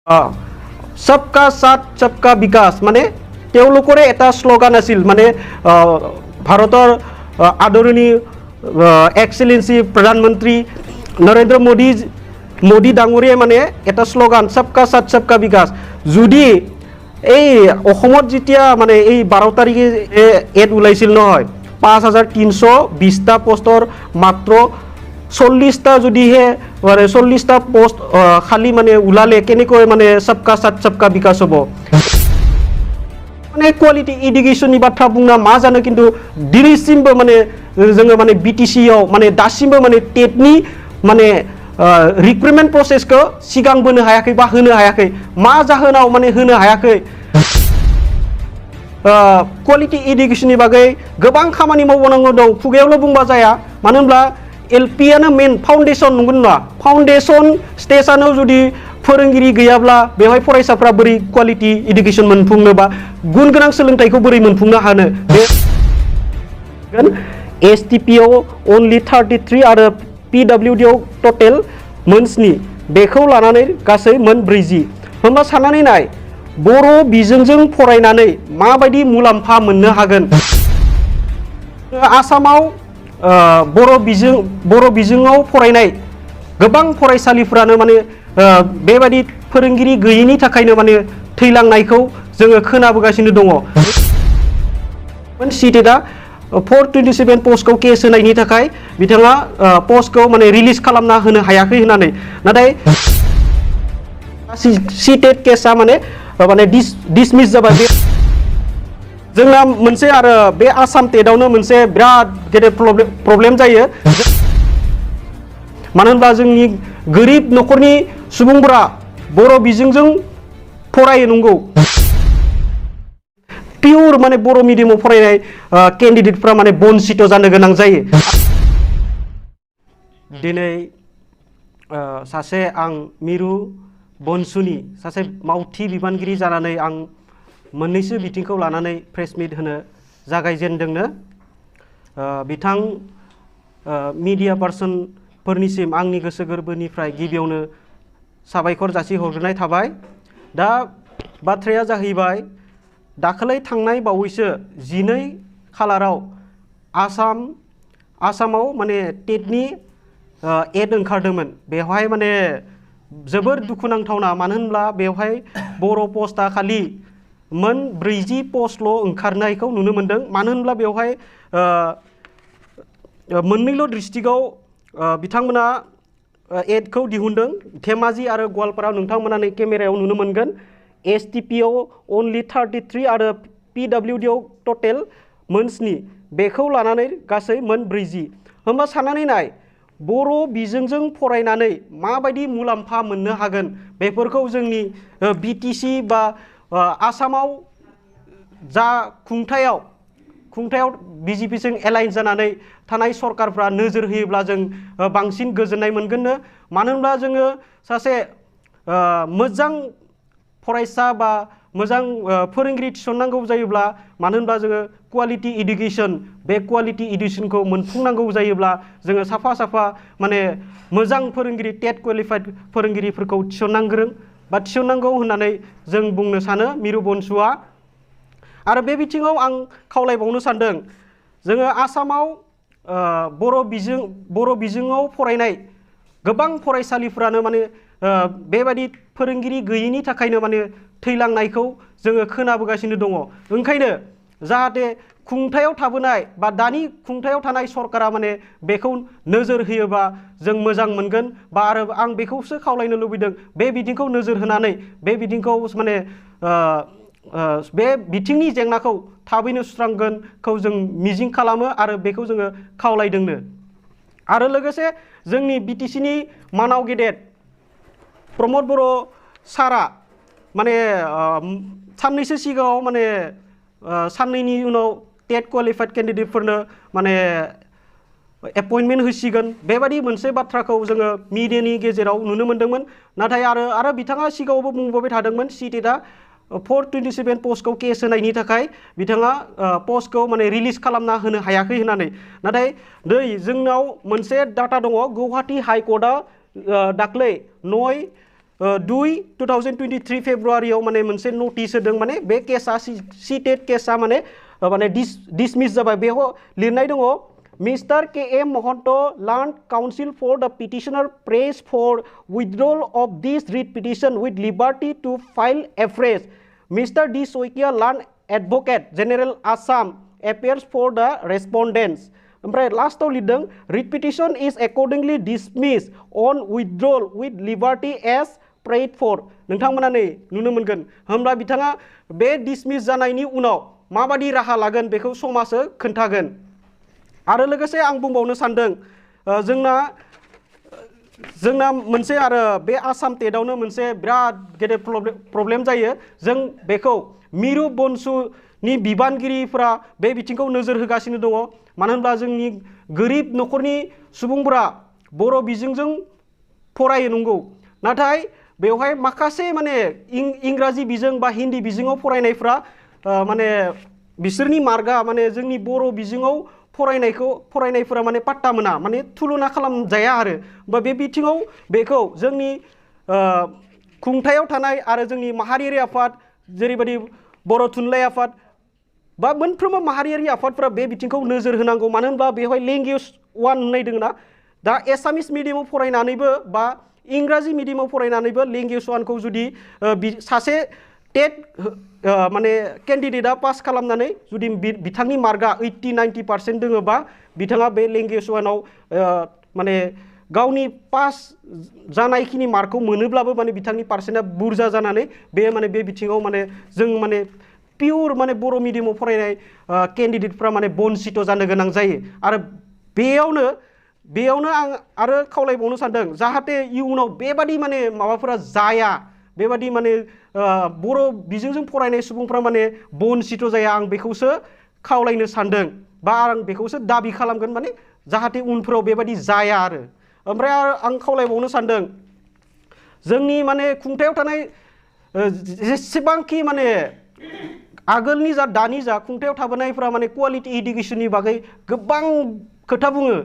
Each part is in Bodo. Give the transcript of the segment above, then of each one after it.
सबका साथ सबका विकास माने तेवलोकरे एटा स्लोगान आसिल माने भारतर आदरणीय एक्सेलेंसी प्रधानमंत्री नरेंद्र मोदी डांगरिया माने एटा स्लोगान सबका साथ सबका विकास जुदि এই অসমত যেতিয়া মানে এই 12 তাৰিখে এড ওলাইছিল নহয় 5320টা পোষ্টৰ মাত্ৰ 40টা যদিহে মানে 40টা পোষ্ট খালি মানে উলালে কেনেকৈ মানে सबका साथ सबका विकास হ'ব মানে কোৱালিটি এডুকেশननि बाथ्रा बुंना मा जानो किन्तु दिनैसिमबो माने जोङो माने बीटीसी आव माने दासिमबो माने टेटनि माने रिक्रुटमेंट प्रोसेसखौ सिगांबोनो हायाखै बा होनो हायाखै मा जाहोनाव माने होनो हायाखै क्वालिटी एडुकेशननि बागै गोबां खामानि मावनांगौ दं खुगायावल' बुंबा जाया मानो होनब्ला एलपी आनो मेन फाउंडेशन नंगौ ना फाउंडेशन स्टेजआनो जुदि फोरोंगिरि गैयाब्ला बेवहाय फरायसाफ्रा बोरै क्वालिटी एडुकेशन मोनफुंनो बा गुन गोनां सोलोंथाइखौ बोरै मोनफुंनो हानो एसटीपी आव ओनलि 33 आरो पीडब्ल्यूडी आव टोटल मोनस्नि बेखौ लानानै गासै मोन 40 होमबा साननानै नाय बर' बिजोंजों फरायनानै माबायदि मुलाम्फा मोननो हागोन आसामाव बर' बिजोङाव फरायनाय गोबां फरायसालिफोरानो माने बेबायदि फोरोंगिरि गैयैनि थाखायनो माने थैलांनायखौ जोङो खोनाबोगासिनो दङ सिटेटआ 427 पोस्टखौ केस होनायनि थाखाय बिथाङा पोस्टखौ माने रिलिज खालामना होनो हायाखै होननानै नाथाय सिटेट केसआ माने डिसमिस जाबाय जोंना मोनसे आरो बे आसाम टेटआवनो मोनसे बिराद गेदेर प्रब्लेम जायो मानो होनब्ला जोंनि गोरिब न'खरनि सुबुंफोरा बर' बिजोंजों फरायो नंगौ पियर माने बर' मिडियामाव फरायनाय कैंडिडेटफ्रा माने बंचित जानो गोनां जायो दिनै सासे आं मिरु बनसुनि सासे मावथि बिबानगिरि जानानै आं मोननैसो बिथिंखौ लानानै प्रेस मिट होनो जागायजेनदोंनो बिथां मीडिया पार्सनफोरनिसिम आंनि गोसो गोरबोनिफ्राय गिबियावनो साबायखर जासि हरग्रोनाय थाबाय दा बाथ्राया जाहैबाय दाखालै थांनाय बावैसो 12 खालाराव आसामाव माने टेटनि एड ओंखारदोंमोन बेवहाय माने जोबोर दुखुनांथावना मानो होनब्ला बेवहाय बर' पोस्टआ खालि मोन 40 पोस्टल' ओंखारनायखौ नुनो मोनदों मानो होनब्ला बेवहाय मोननैल' डिस्ट्रिक्टआव बिथांमोना एडखौ दिहुनदों धेमाजि आरो गवालपारायाव नोंथांमोना नै केमेरायाव नुनो मोनगोन एसटीपी आव ओनलि 33 आरो पीडब्ल्यूडी आव टोटल मोन 7 बेखौ लानानै गासै मोन 40 होमबा साननानै नाय बर' बिजोंजों फरायनानै माबायदि मुलाम्फा मोननो हागोन बेफोरखौ जोंनि बीटीसी बा आसामाव जा खुंथायाव बीजेपीजों एलाइन जानानै थानाय सरकारफ्रा नोजोर होयोब्ला जों बांसिन गोजोननाय मोनगोननो मानो होनब्ला जोङो सासे मोजां फरायसा बा मोजां फोरोंगिरि थिसननांगौ जायोब्ला मानो होनब्ला जोङो क्वालिटी एडुकेशन बे क्वालिटी एडुकेशनखौ मोनफुंनांगौ जायोब्ला जोङो साफा माने मोजां फोरोंगिरि टेट क्वालिफाइड फोरोंगिरिफोरखौ थिसननांगौ होननानै जों बुंनो सानो मिरु बनसुआ आरो बे बिथिङाव आं खावलायबावनो सानदों जोङो आसामाव बर' बिजोङाव फरायनाय गोबां फरायसालिफोरानो माने बेबायदि फोरोंगिरि गैयैनि थाखायनो माने थैलांनायखौ जोङो खोनाबोगासिनो दङ ओंखायनो जाहाथे खुंथायाव थाबोनाय बा दानि खुंथायाव थानाय सरकारा माने बेखौ नोजोर होयोबा जों मोजां मोनगोन बा आरो आं बेखौसो खावलायनो लुबैदों बे बिथिंखौ नोजोर होनानै बे बिथिंखौ माने बे बिथिंनि जेंनाखौ थाबैनो सुस्रांगोनखौ जों मिजिं खालामो आरो बेखौ जोङो खावलायदोंनो आरो लोगोसे जोंनि बीटीसीनि मानाव गेदेर प्रमद बर' सारा माने साननैसो सिगाङाव माने साननैनि उनाव टेट क्वालिफाइड कैंडिडेटफोरनो माने एपइन्टमेन्ट होसिगोन बेबायदि मोनसे बाथ्राखौ जोङो मिडियानि गेजेराव नुनो मोनदोंमोन नाथाय आरो बिथाङा सिगाङावबो बुंबाय थादोंमोन सिटेटआ 427 पोस्टखौ केस होनायनि थाखाय बिथाङा पोस्टखौ माने रिलिज खालामना होनो हायाखै होननानै नाथाय नै जोंनाव मोनसे डाटा दङ गुवाहाटी हाइकर्टआ दाख्लै 9 2023 फेब्रुवारियाव माने मोनसे नोटिस होदों माने बे केसा सीटेट केसा माने डिसमिस जाबाय बेयाव लिरनाय दङ Mr. K.M. Mohanto Land Counsel for the petitioner prays for withdrawal of this writ petition with liberty to file afresh. Mr. D. Soikia Land Advocate General Assam appears for the respondents. ओमफ्राय लास्टआव लिरदों writ petition is accordingly dismissed on withdrawal with liberty as prayed for. नोंथांमोना नै नुनो मोनगोन होमब्ला बिथाङा बे डिसमिस जानायनि उनाव माबादि राहा लागोन बेखौ समाजो खोन्थागोन आरो लोगोसे आं बुंबावनो सानदों जोंना मोनसे आरो बे आसाम टेटआवनो मोनसे बिराद गेदेर प्रब्लेम जायो जों बेखौ मिरु बंसुनि बिबानगिरिफोरा बे बिथिंखौ नोजोर होगासिनो दङ मानो होनब्ला जोंनि गोरिब न'खरनि सुबुंफोरा बर' बिजोंजों फरायो नंगौ नाथाय बेवहाय माखासे माने इंराजि बिजों बा हिन्दी बिजोङाव फरायनायफ्रा माने बिसोरनि मार्गा माने जोंनि बर' बिजोङाव फरायनायफोरा माने पाट्टा मोना माने तुलना खालामजाया आरो बा बे बिथिङाव बेखौ जोंनि खुंथायाव थानाय आरो जोंनि माहारियारि आफाद जेरैबायदि बर' थुनलाइ आफाद बा मोनफ्रोमबो माहारियारि आफादफोरा बे बिथिंखौ नोजोर होनांगौ मानो होनबा बेवहाय लेंगुवेज वान होननाय दङ ना दा एसामिस मिडियामाव फरायनानैबो बा इंराजि मिडियामाव फरायनानैबो लेंगुवेज वानखौ जुदि सासे टेट माने केन्डिडेटआ पास खालामनानै जुदि बिथांनि मार्कआ 80-90% दोङोबा बिथाङा बे लेंगुवेज वानाव माने गावनि पास जानायखिनि मार्कखौ मोनोब्लाबो माने बिथांनि पार्सेन्टआ बुरजा जानानै बे माने बे बिथिङाव माने जों माने पियर माने बर' मिडियामाव फरायनाय केन्डिडेटफ्रा माने बन्सित जानो गोनां जायो आरो बेयावनो आं आरो खावलायबावनो सानदों जाहाथे इयुनाव बेबादि माने माबाफोरा जाया बेबादि माने बर' बिजोंजों फरायनाय सुबुंफ्रा माने बन्सित जाया आं बेखौसो खावलायनो सानदों बा आं बेखौसो दाबि खालामगोन माने जाहाथे उनफोराव बेबादि जाया आरो ओमफ्राय आं खावलायबावनो सानदों जोंनि माने खुंथायाव थानाय जेसेबांखि माने आगोलनि जा दानि जा खुंथायाव थाबोनायफ्रा माने क्वालिटी इडुकेशननि बागै गोबां खोथा बुङो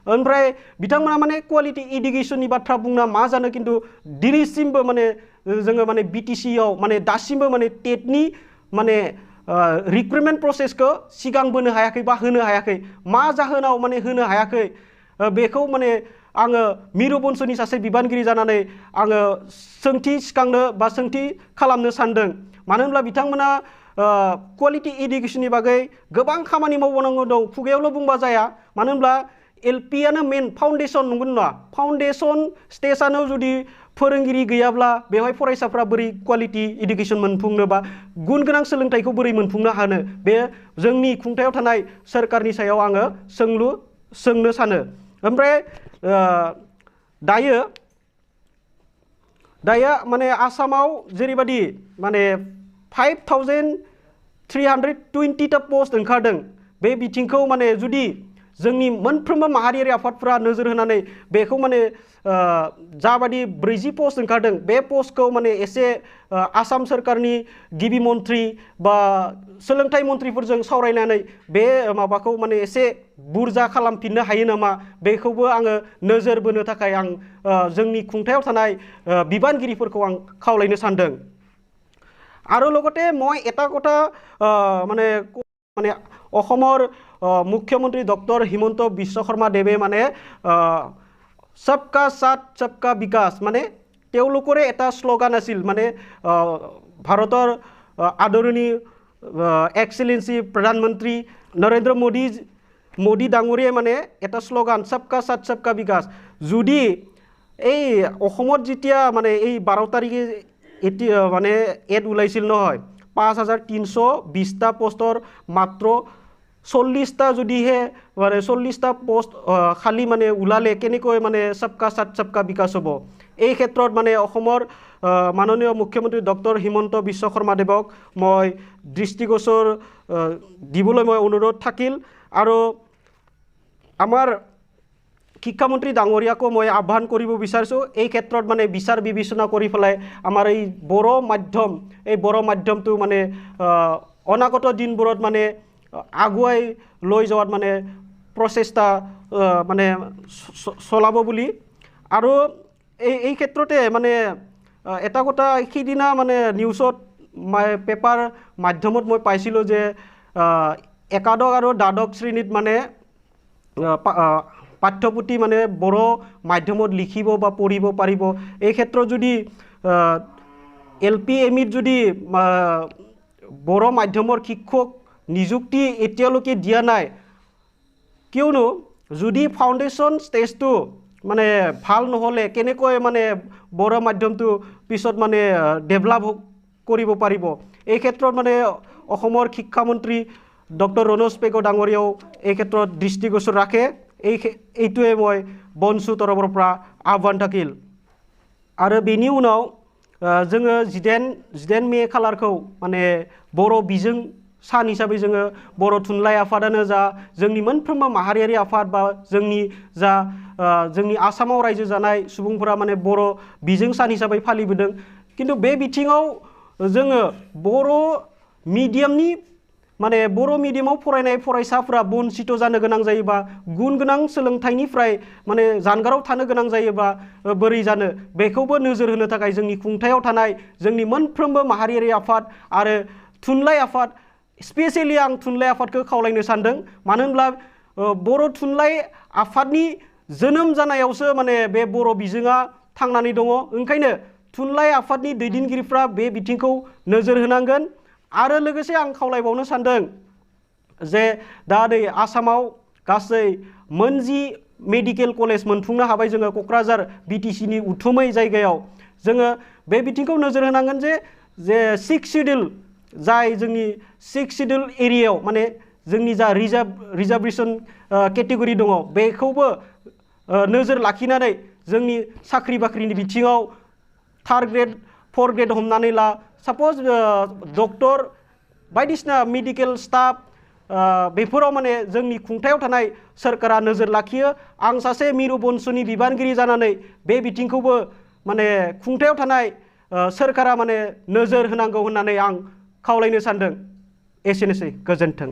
ओमफ्राय बिथांमोना माने क्वालिटी इडुकेशननि बाथ्रा बुंना मा जानो खिन्थु दिनैसिमबो माने जोङो माने बिटिसिआव माने दासिमबो माने टेटनि माने रिक्रुटमेन्ट प्रसेसखौ सिगांबोनो हायाखै बा होनो हायाखै मा जाहोनाव माने होनो हायाखै बेखौ माने आङो मिरु बंसुनि सासे बिबानगिरि जानानै आङो सोंथि सिखांनो बा सोंथि खालामनो सानदों मानो होनब्ला बिथांमोना क्वालिटी इडुकेशननि बागै गोबां खामानि मावबावनांगौ दं खुगायावल' बुंबा जाया मानो होनब्ला एलपिआनो मेन फाउन्डेसन नंगौ नङा फाउन्डेसन स्टेजआनो जुदि फोरोंगिरि गैयाब्ला बेवहाय फरायसाफ्रा बोरै क्वालिटी इडुकेशन मोनफुंनो बा गुन गोनां सोलोंथाइखौ बोरै मोनफुंनो हानो बे जोंनि खुंथायाव थानाय सोरखारनि सायाव आङो सोंनो सानो ओमफ्राय दायो माने आसामाव जेरैबायदि माने 5320 टा पोस्ट ओंखारदों बे बिथिंखौ माने जुदि जोंनि मोनफ्रोमबो माहारियारि आफादफोरा नोजोर होनानै बेखौ माने जाबादि 40 पोस्ट ओंखारदों बे पोस्टखौ माने एसे आसाम सोरखारनि गिबि मन्थ्रि बा सोलोंथाइ मन्थ्रिफोरजों सावरायनानै बे माबाखौ माने एसे बुरजा खालामफिननो हायो नामा बेखौबो आङो नोजोर बोनो थाखाय आं जोंनि खुंथायाव थानाय बिबानगिरिफोरखौ आं खावलायनो सानदों आरो लगते মই এটা কথা মানে অসমৰ मुख्यमंत्री डॉक्टर हिमंत विश्व शर्मा देवे माने सबका साथ सबका विकास माने तेवलोकरे एटा स्लोगान आसिल माने भारतर आदरणीय एक्सेलेंसी प्रधानमंत्री नरेंद्र मोदी डांगरिया माने एटा स्लोगान सबका साथ सबका विकास जुदी এই অসমত যেতিয়া মানে এই 12 তাৰিখে মানে এড ওলাইছিল নহয় 5320টা পোষ্টৰ মাত্ৰ 40টা যদিহে মানে 40টা পোষ্ট খালি মানে ওলালে কেনেকৈ মানে सबका साथ सबका विकास হ'ব এই ক্ষেত্ৰত মানে অসমৰ মাননীয় মুখ্যমন্ত্ৰী ডক্টৰ হিমন্ত বিশ্ব শৰ্মা দেৱক মই দৃষ্টিগোচৰ দিবলৈ মই অনুৰোধ থাকিল আৰু আমাৰ শিক্ষামন্ত্ৰী ডাঙৰীয়াকো মই আহ্বান কৰিব বিচাৰিছো এই ক্ষেত্ৰত মানে বিচাৰ বিবেচনা কৰি ফলাই আমাৰ এই বড় মাধ্যমটো মানে অনাগত দিনবোৰত মানে আগুৱাই লৈ যোৱাত মানে প্ৰচেষ্টা মানে চলাব বুলি আৰু এই ক্ষেত্ৰতে মানে এটা কথা সিদিনা মানে নিউজত পেপাৰ মাধ্যমত মই পাইছিলোঁ যে একাদশ আৰু দ্বাদশ শ্ৰেণীত মানে পাঠ্যপুথি মানে বড়ো মাধ্যমত লিখিব বা পঢ়িব পাৰিব। এই ক্ষেত্ৰত যদি LP ME যদি বড়ো মাধ্যমৰ শিক্ষক নিযুক্তি এতিয়ালৈকে দিয়া নাই, কিয়নো যদি ফাউণ্ডেশ্যন ষ্টেজটো মানে ভাল নহ'লে কেনেকৈ মানে বড়ো মাধ্যমটো পিছত মানে ডেভেলপ কৰিব পাৰিব। এই ক্ষেত্ৰত মানে অসমৰ শিক্ষামন্ত্ৰী ডক্টৰ ৰণোজ পেগু ডাঙৰীয়াও এই ক্ষেত্ৰত দৃষ্টিগোচৰ ৰাখে। এইটোৱে মই বনচু তৰফৰ পৰা আহ্বান থাকিল। आरो बेनि उनाव जोङो 19 मे खालारखौ माने बर' बिजों सान हिसाबै जोङो बर' थुनलाइ आफादानो जा जोंनि मोनफ्रोमबो माहारियारि आफाद बा जोंनि आसामाव रायजो जानाय सुबुंफोरा माने बर' बिजों सान हिसाबै फालिबोदों। किन्तु बे बिथिङाव जोङो बर' मिडियामनि माने बर' मिडियामाव फरायनाय फरायसाफोरा बन्चित जानो गोनां जायोबा गुन गोनां सोलोंथाइनिफ्राय माने जानगाराव थानो गोनां जायोबा बोरै जानो, बेखौबो नोजोर होनो थाखाय जोंनि खुंथायाव थानाय जोंनि मोनफ्रोमबो माहारियारि आफाद आरो थुनलाइ आफाद, स्पेसियेलि आं थुनलाइ आफादखौ खावलायनो सानदों। मानो होनब्ला बर' थुनलाइ आफादनि जोनोम जानायावसो माने बे बर' बिजोङा थांनानै दङ। ओंखायनो थुनलाइ आफादनि दैदेनगिरिफ्रा बे बिथिंखौ नोजोर होनांगोन। आरो लोगोसे आं खावलायबावनो सानदों जे दा नै आसामाव गासै 9 मेडिकेल कलेज मोनफुंनो हाबाय जोङो क'क्राझार BTC नि उथुमै जायगायाव। जोङो बे बिथिंखौ नोजोर होनांगोन जे 6 शिड्युल जाय जोंनि 6 शिड्युल एरियायाव माने जोंनि जा रिजार्भेसन केटेगरि दङ बेखौबो नोजोर लाखिनानै जोंनि साख्रि बाख्रिनि बिथिङाव 3rd ग्रेड 4th ग्रेड हमनानै ला, साप'ज डक्टर बायदिसिना मेडिकेल स्टाफ बेफोराव माने जोंनि खुंथायाव थानाय सोरखारा नोजोर लाखियो। आं सासे मिरु बन्सुनि बिबानगिरि जानानै बे बिथिंखौबो माने खुंथायाव थानाय सोरखारा माने नोजोर होनांगौ होननानै आं खावलायनो सानदों। एसेनोसै, गोजोन्थों।